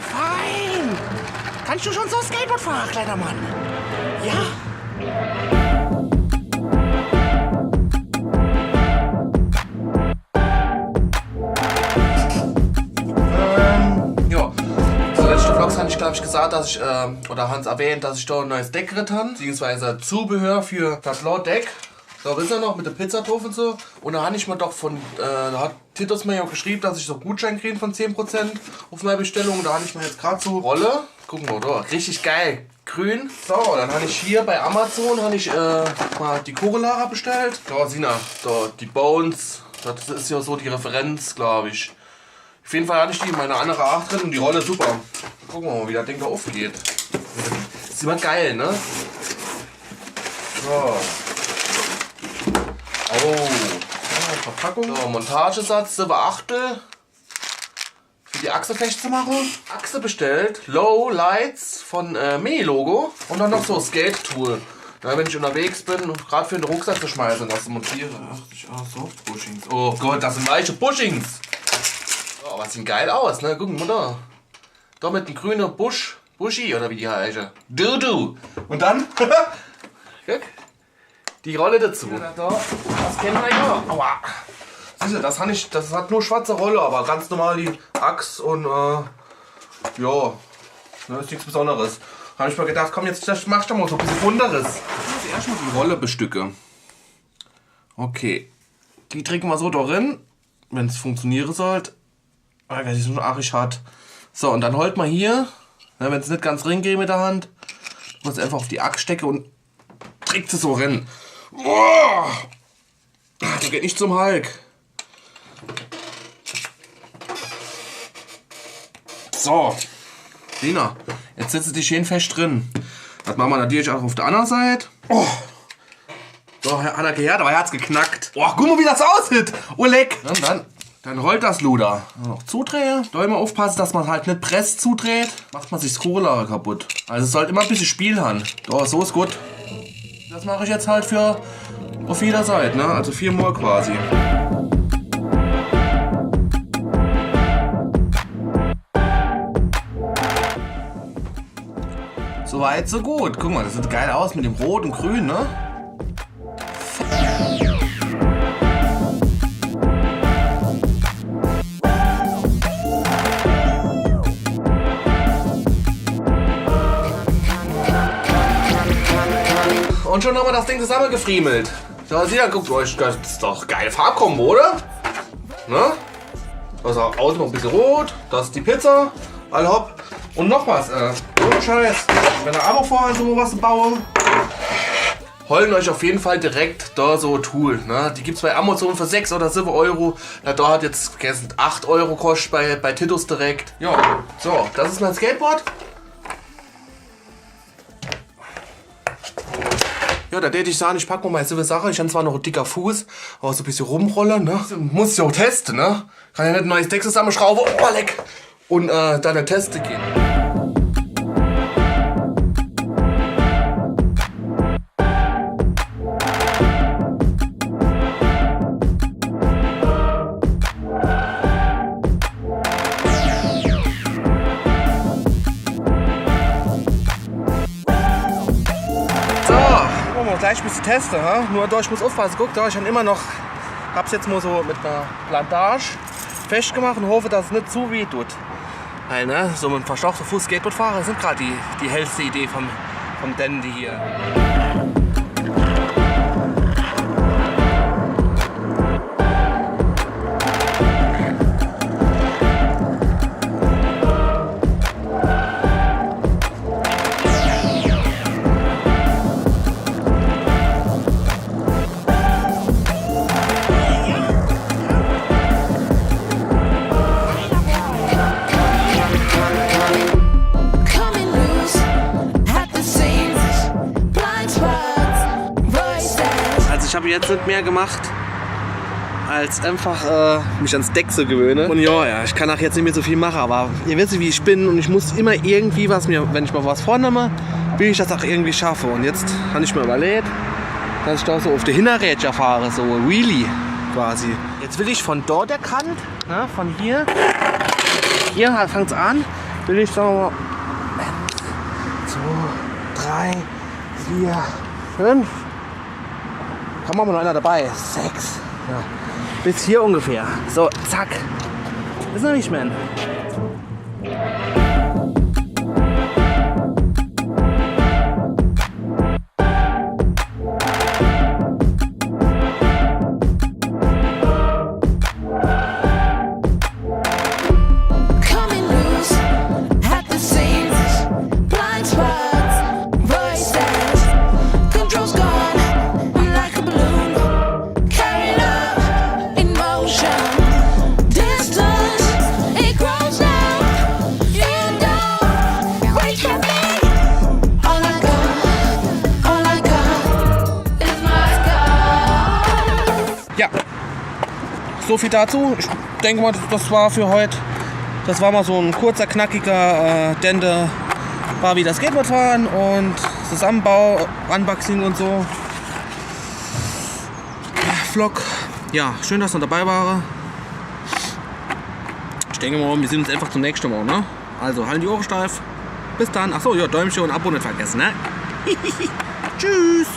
fein. Kannst du schon so Skateboard fahren, kleiner Mann? Ja? Ja. So, letzte Vlogs habe ich, glaube ich, gesagt, dass ich, oder Hans erwähnt, dass ich da ein neues Deck geritten habe, beziehungsweise Zubehör für das blaue Deck. Da ist er noch mit der Pizzatoff und so. Und da habe ich mir doch von, da hat Titus mir ja auch geschrieben, dass ich so Gutschein kriege von 10% auf meine Bestellung. Da habe ich mir jetzt gerade so Rolle. Gucken wir da, richtig geil. Grün. So, dann habe ich hier bei Amazon mal die Chorelara bestellt. Da sind da die Bones. Das ist ja so die Referenz, glaube ich. Auf jeden Fall hatte ich die in meiner anderen 8 drin und die Rolle super. Gucken wir mal, wie das Ding da aufgeht. Ist immer geil, ne? So. Oh. Ja, Verpackung. So, Montagesatz, Silber Achtel. Für die Achse festzumachen. Achse bestellt. Low Lights von Mini-Logo. Und dann noch so Skate-Tool. Wenn ich unterwegs bin, gerade für den Rucksack zu schmeißen, das zu montieren. Soft-Bushings. Oh Gott, das sind weiche Bushings. Oh, aber sieht geil aus, ne? Gucken wir da. Da mit einem grünen Buschi, oder wie die heißen. Du. Und dann? Guck. Die Rolle dazu. Ja, das kennen wir ja. Aua. Siehst du, das hat nur schwarze Rolle, aber ganz normal die Achs und ja, das ist nichts Besonderes. Da habe ich mir gedacht, komm, jetzt mach ich doch mal so ein bisschen Bunteres. Ich muss erstmal die Rolle bestücke. Okay. Die drücken wir so darin, wenn es funktionieren sollte. Weil es schon arg hat. So, und dann holt man hier, wenn es nicht ganz ring geht mit der Hand, muss einfach auf die Axt stecken und trägt es so rein. Oh! Der geht nicht zum Hulk. So. Lina, jetzt sitzt die schön fest drin. Das machen wir natürlich auch auf der anderen Seite. Oh. So, hat er gehört, aber er hat's geknackt. Oh, guck mal, wie das aussieht. Oh, leck. Dann rollt das Luder. Noch zudrehen. Da immer aufpassen, dass man halt nicht presst zudreht. Macht man sich das Chorelara kaputt. Also es sollte immer ein bisschen Spiel haben. Da, so ist gut. Das mache ich jetzt halt für auf jeder Seite, ne? Also 4 Mal quasi. So weit, so gut. Guck mal, das sieht geil aus mit dem Rot und Grün, ne? Und schon haben wir das Ding zusammengefriemelt. So, seht ihr, guckt euch, das ist doch geile Farbkombo, oder? Ne? Also außen noch ein bisschen rot, das ist die Pizza, all hopp. Und noch was, ohne Scheiß, wenn ihr aber vorher so was bauen, holen euch auf jeden Fall direkt da so Tool. Ne? Die gibt es bei Amazon für 6 oder 7 Euro. Na, da hat jetzt 8 Euro kostet bei Titus direkt. Ja, so, das ist mein Skateboard. Ja, da täte ich sagen, ich packe mal meine selbe Sache. Ich habe zwar noch ein dicker Fuß, aber so ein bisschen rumrollen, ne? Muss ich auch testen, ne? Kann ja nicht ein neues Deck zusammenschrauben, oh, leck! Und dann eine Teste gehen. Gleich ein bisschen testen, ha? Nur da, ich muss aufpassen, guck da, ich habe immer noch, hab's jetzt mal so mit einer Plantage festgemacht und hoffe, dass es nicht zu weh tut. Weil, ne, so mit einem verstauchten Fuß Skateboardfahrer sind gerade die hellste Idee vom Dandy hier. Ich habe jetzt nicht mehr gemacht, als einfach mich ans Deck zu gewöhnen. Und ja, ich kann auch jetzt nicht mehr so viel machen, aber ihr wisst, wie ich bin und ich muss immer irgendwie wenn ich mal was vornehme, will ich das auch irgendwie schaffe. Und jetzt habe ich mir überlegt, dass ich da so auf die Hinterräder fahre, so Wheelie quasi. Jetzt will ich von dort der Kant, ne, von hier fängt es an, will ich sagen wir mal 1, 2, 3, 4, 5. Kann man mal noch einer dabei. 6. Ja. Bis hier ungefähr. So, zack. Das ist noch nicht, man. Ja, so viel dazu. Ich denke mal, das war für heute. Das war mal so ein kurzer, knackiger Dente, war wie das Skateboardfahren und Zusammenbau, Unboxing und so. Vlog. Ja, schön, dass ihr dabei war. Ich denke mal, wir sehen uns einfach zum nächsten Mal, ne? Also, halten die Ohren steif. Bis dann. Achso, ja, Däumchen und Abo nicht vergessen, ne? Tschüss.